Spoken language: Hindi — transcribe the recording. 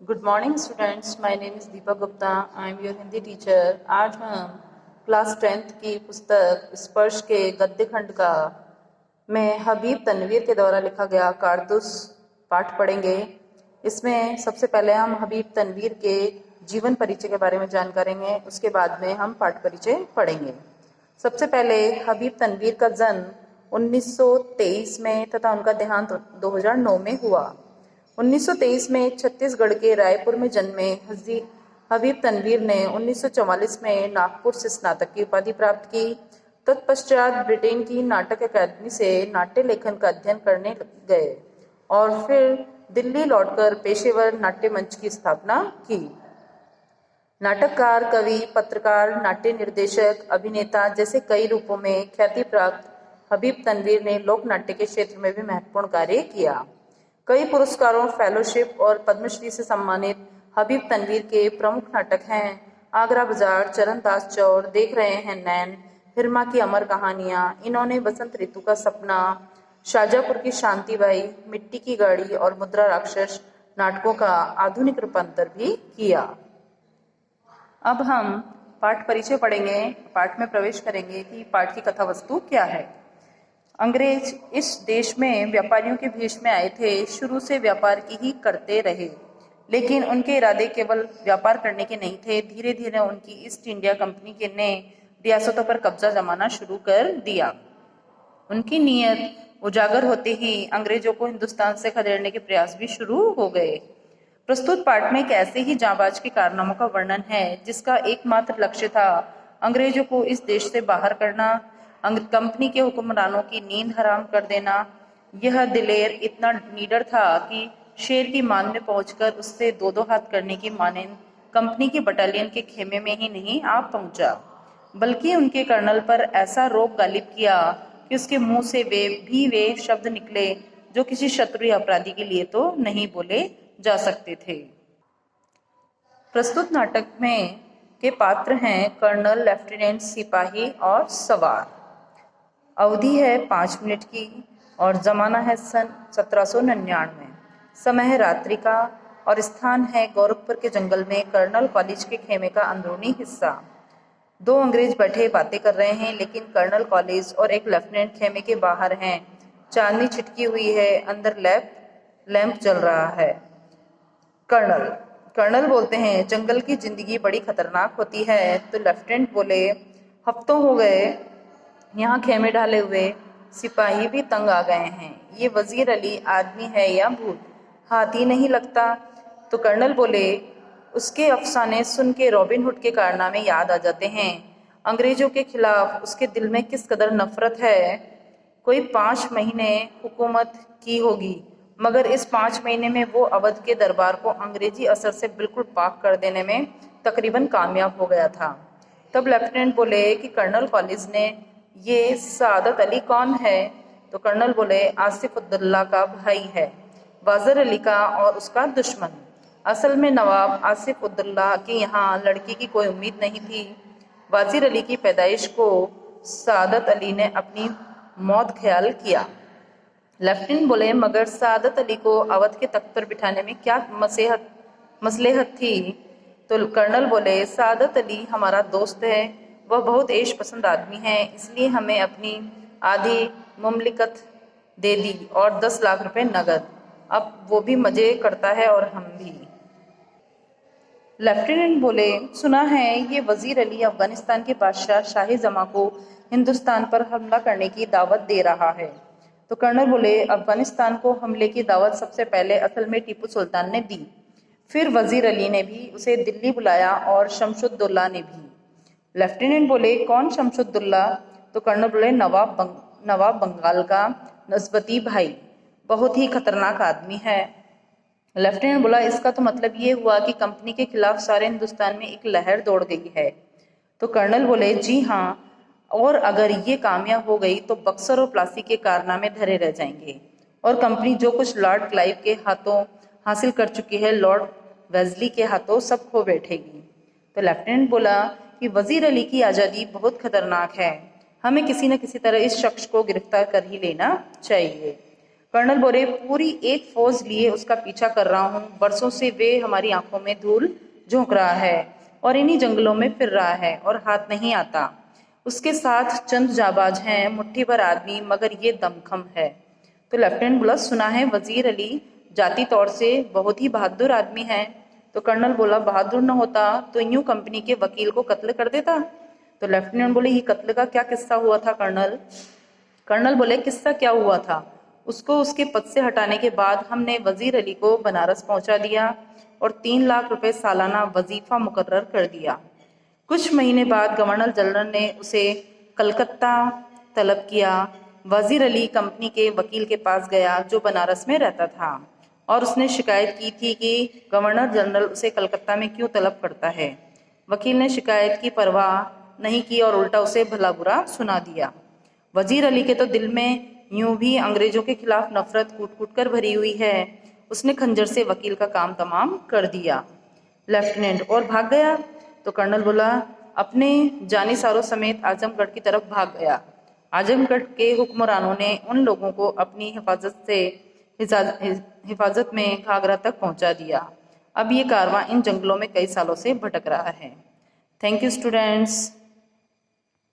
Good morning students, my name is Deepak Gupta. I am your Hindi teacher. आज हम क्लास 10th की पुस्तक स्पर्श के गद्य खंड का में हबीब तनवीर के द्वारा लिखा गया कारतूस पाठ पढ़ेंगे। इसमें सबसे पहले हम हबीब तनवीर के जीवन परिचय के बारे में जान करेंगे, उसके बाद में हम पाठ परिचय पढ़ेंगे। सबसे पहले हबीब तनवीर का जन्म 1923 में तथा उनका देहांत 2009 में हुआ। 1923 में छत्तीसगढ़ के रायपुर में जन्मे हबीब तनवीर ने 1944 में नागपुर से स्नातक की उपाधि प्राप्त की। तत्पश्चात ब्रिटेन की नाटक अकादमी से नाट्य लेखन का अध्ययन करने गए और फिर दिल्ली लौटकर पेशेवर नाट्य मंच की स्थापना की। नाटककार, कवि, पत्रकार, नाट्य निर्देशक, अभिनेता जैसे कई रूपों में ख्याति प्राप्त हबीब तनवीर ने लोक नाट्य के क्षेत्र में भी महत्वपूर्ण कार्य किया। कई पुरस्कारों, फेलोशिप और पद्मश्री से सम्मानित हबीब तनवीर के प्रमुख नाटक हैं आगरा बाजार, चरणदास चौर, देख रहे हैं नैन, हिरमा की अमर कहानियां। इन्होंने बसंत ऋतु का सपना, शाजापुर की शांतिबाई, मिट्टी की गाड़ी और मुद्रा राक्षस नाटकों का आधुनिक रूपांतर भी किया। अब हम पाठ परिचय पढ़ेंगे। पाठ में प्रवेश करेंगे कि पाठ की कथा वस्तु क्या है। अंग्रेज इस देश में व्यापारियों के भेष में आए थे। शुरू से व्यापार की ही करते रहे, लेकिन उनके इरादे केवल व्यापार करने के नहीं थे। धीरे धीरे उनकी ईस्ट इंडिया कंपनी के ने रियासतों पर कब्जा जमाना शुरू कर दिया। उनकी नीयत उजागर होते ही अंग्रेजों को हिंदुस्तान से खदेड़ने के प्रयास भी शुरू हो गए। प्रस्तुत पाठ में एक ऐसे ही जांबाज के कारनामों का वर्णन है जिसका एकमात्र लक्ष्य था अंग्रेजों को इस देश से बाहर करना, कंपनी के हुक्मरानों की नींद हराम कर देना। यह दिलेर इतना निडर था कि शेर की मान में पहुंचकर उससे दो दो हाथ करने की मानेंद कंपनी की बटालियन के खेमे में ही नहीं आ पहुंचा, बल्कि उनके कर्नल पर ऐसा रोब गालिब किया कि उसके मुंह से वे शब्द निकले जो किसी शत्रु या अपराधी के लिए तो नहीं बोले जा सकते थे। प्रस्तुत नाटक में के पात्र हैं कर्नल, लेफ्टिनेंट, सिपाही और सवार। अवधि है 5 मिनट की और जमाना है सन 1799। समय है रात्रि का और स्थान है गोरखपुर के जंगल में कर्नल कॉलेज के खेमे का अंदरूनी हिस्सा। 2 अंग्रेज बैठे बातें कर रहे हैं, लेकिन कर्नल कॉलेज और एक लेफ्टिनेंट खेमे के बाहर हैं। चांदनी छिटकी हुई है, अंदर लैंप जल रहा है। कर्नल बोलते हैं, जंगल की जिंदगी बड़ी खतरनाक होती है। तो लेफ्टिनेंट बोले, हफ्तों हो गए यहाँ खेमे ढाले हुए, सिपाही भी तंग आ गए हैं। ये वजीर अली आदमी है या भूत, हाथ ही नहीं लगता। तो कर्नल बोले, उसके अफसाने सुन के रॉबिन हुड के कारनामे याद आ जाते हैं। अंग्रेजों के खिलाफ उसके दिल में किस कदर नफरत है। कोई 5 महीने हुकूमत की होगी, मगर इस 5 महीने में वो अवध के दरबार को अंग्रेजी असर से बिल्कुल पाक कर देने में तकरीबन कामयाब हो गया था। तब लेफ्टिनेंट बोले कि कर्नल कॉलेज ने ये सादत अली कौन है? तो कर्नल बोले, आसिफ उद्दौला का भाई है, वाजर अली का और उसका दुश्मन। असल में नवाब आसिफ उद्दौला के यहाँ लड़की की कोई उम्मीद नहीं थी। वाजिर अली की पैदाइश को सादत अली ने अपनी मौत ख्याल किया। लेफ्टिनेंट बोले, मगर सादत अली को अवध के तख्त पर बिठाने में क्या मसलेहत थी? तो कर्नल बोले, सादत अली हमारा दोस्त है, वह बहुत ऐश पसंद आदमी है, इसलिए हमें अपनी आधी मुमलिकत दे दी और 10 लाख रुपए नगद। अब वो भी मजे करता है और हम भी। लेफ्टिनेंट बोले, सुना है ये वजीर अली अफगानिस्तान के बादशाह शाही जमा को हिंदुस्तान पर हमला करने की दावत दे रहा है। तो कर्नल बोले, अफगानिस्तान को हमले की दावत सबसे पहले असल में टीपू सुल्तान ने दी, फिर वजीर अली ने भी उसे दिल्ली बुलाया और शमशुद्दौला ने भी। लेफ्टिनेंट बोले, कौन शमशुद्दौला? तो कर्नल बोले, नवाब बंगाल का नस्बती भाई, बहुत ही खतरनाक आदमी है। लेफ्टिनेंट बोला, इसका तो मतलब ये हुआ कि कंपनी के खिलाफ सारे हिंदुस्तान में एक लहर दौड़ गई है। तो कर्नल बोले, जी हाँ, और अगर ये कामयाब हो गई तो बक्सर और प्लासी के कारनामे धरे रह जाएंगे और कंपनी जो कुछ लॉर्ड क्लाइव के हाथों हासिल कर चुकी है, लॉर्ड वेजली के हाथों सब खो बैठेगी। तो लेफ्टिनेंट बोला कि वजीर अली की आज़ादी बहुत खतरनाक है, हमें किसी न किसी तरह इस शख्स को गिरफ्तार कर ही लेना चाहिए। कर्नल बोले, पूरी एक फौज लिए उसका पीछा कर रहा हूँ, बरसों से वे हमारी आंखों में धूल झोंक रहा है और इन्हीं जंगलों में फिर रहा है और हाथ नहीं आता। उसके साथ चंद जाबाज हैं, मुट्ठी भर आदमी, मगर ये दमखम है। तो लेफ्टिनेंट बोला, सुना है वजीर अली जाती तौर से बहुत ही बहादुर आदमी है। तो कर्नल बोला, बहादुर न होता तो यूं कंपनी के वकील को कत्ल कर देता। तो लेफ्टिनेंट बोले, ये कत्ल का क्या किस्सा हुआ था कर्नल? कर्नल बोले, किस्सा क्या हुआ था? उसको उसके पद से हटाने के बाद हमने वजीर अली को बनारस पहुंचा दिया और 3 लाख रुपए सालाना वजीफा मुकर्रर कर दिया। कुछ महीने बाद गवर्नर जनरल ने उसे कलकत्ता तलब किया। वजीर अली कंपनी के वकील के पास गया जो बनारस में रहता था और उसने शिकायत की थी कि गवर्नर जनरल उसे कलकत्ता में क्यों तलब करता है। वकील ने शिकायत की परवाह नहीं की और उल्टा उसे भला बुरा सुना दिया। वजीर अली के तो दिल में यूं भी अंग्रेजों के खिलाफ नफरत कूट कूट कर भरी हुई है। उसने खंजर से वकील का काम तमाम कर दिया। लेफ्टिनेंट, और भाग गया? तो कर्नल बोला, अपने जानिसारों समेत आजमगढ़ की तरफ भाग गया। आजमगढ़ के हुक्मरानों ने उन लोगों को अपनी हिफाजत में घाघरा तक पहुंचा दिया। अब ये कारवां इन जंगलों में कई सालों से भटक रहा है। Thank you students.